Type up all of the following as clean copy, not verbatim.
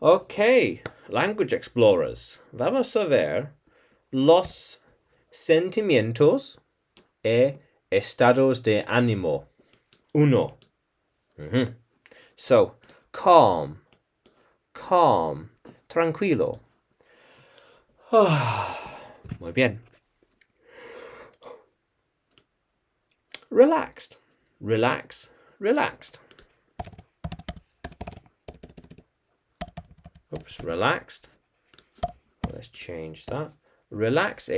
Okay, language explorers. Vamos a ver los sentimientos e estados de ánimo. 1. So, calm, tranquilo. Muy bien. Relaxed, relaxed. Oops, relaxed. Let's change that. Relaxed.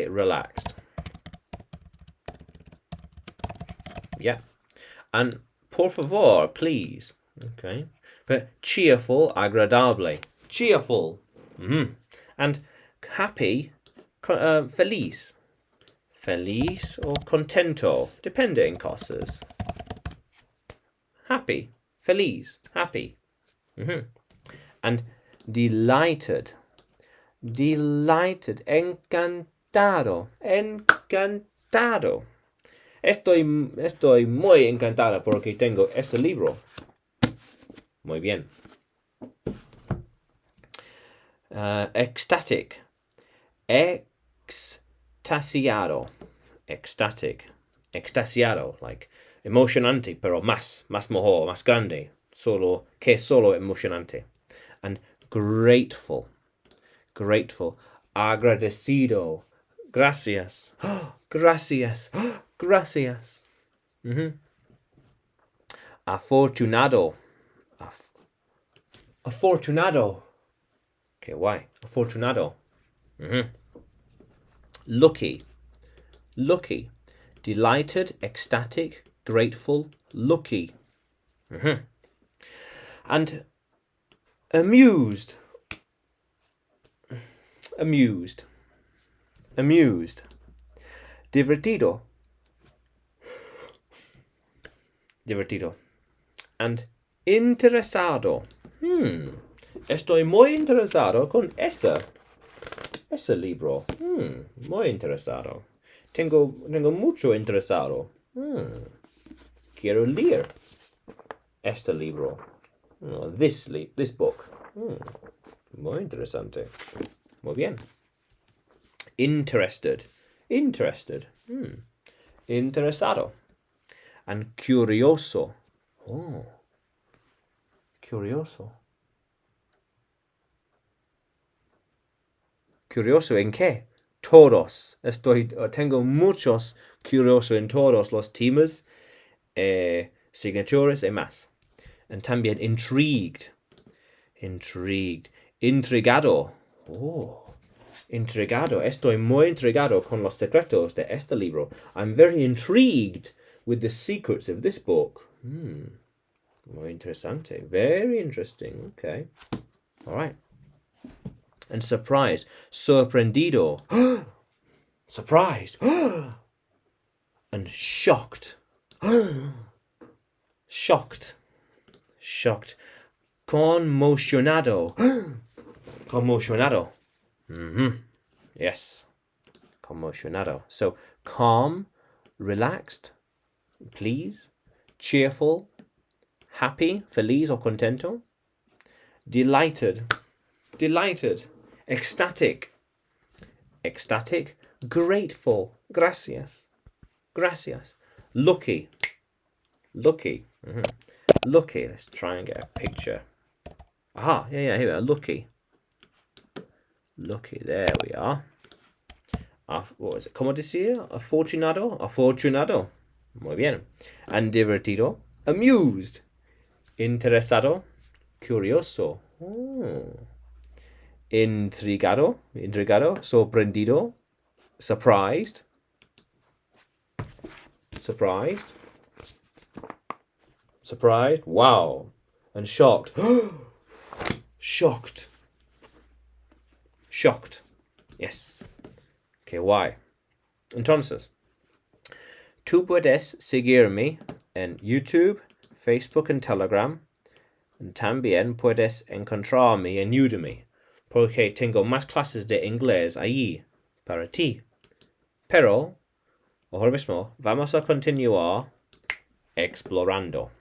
Yeah. And por favor, please. Okay. But cheerful, agradable. Cheerful. And happy, feliz. Feliz or contento, depende en cosas. Happy, feliz, happy. And delighted, encantado. Estoy muy encantada porque tengo ese libro. Muy bien. Ecstatic, extasiado, like emocionante, pero más mejor, más grande, solo emocionante. And grateful, agradecido, gracias. Afortunado. Okay, why? Afortunado. Lucky. Delighted, ecstatic, grateful, lucky. And amused. Divertido. And interesado. Estoy muy interesado con ese libro. Muy interesado. Tengo mucho interesado. Quiero leer este libro. This book. Muy interesante. Muy bien. Interested. Interesado. And curioso. Curioso. ¿Curioso en qué? Todos. Tengo muchos curioso en todos los temas, signaturas y más. And también intrigued. Intrigado. Intrigado. Estoy muy intrigado con los secretos de este libro. I'm very intrigued with the secrets of this book. Muy interesante. Very interesting. Okay. All right. And surprise. Sorprendido. Surprised. And shocked. Shocked. Conmocionado. Yes. Conmocionado. So, calm, relaxed, please, cheerful, happy, feliz or contento, delighted, ecstatic, grateful, gracias, lucky. Lucky, let's try and get a picture. Aha, yeah, here we are, lucky, there we are. What was it? ¿Cómo decía? Afortunado. Muy bien. And divertido. Amused. Interesado. Curioso. Intrigado. Sorprendido. Surprised. Wow. And shocked. Shocked. Yes. Okay, why? Entonces, tú puedes seguirme en YouTube, Facebook y Telegram. Y también puedes encontrarme en Udemy, porque tengo más clases de inglés allí para ti. Pero, ahora mismo, vamos a continuar explorando.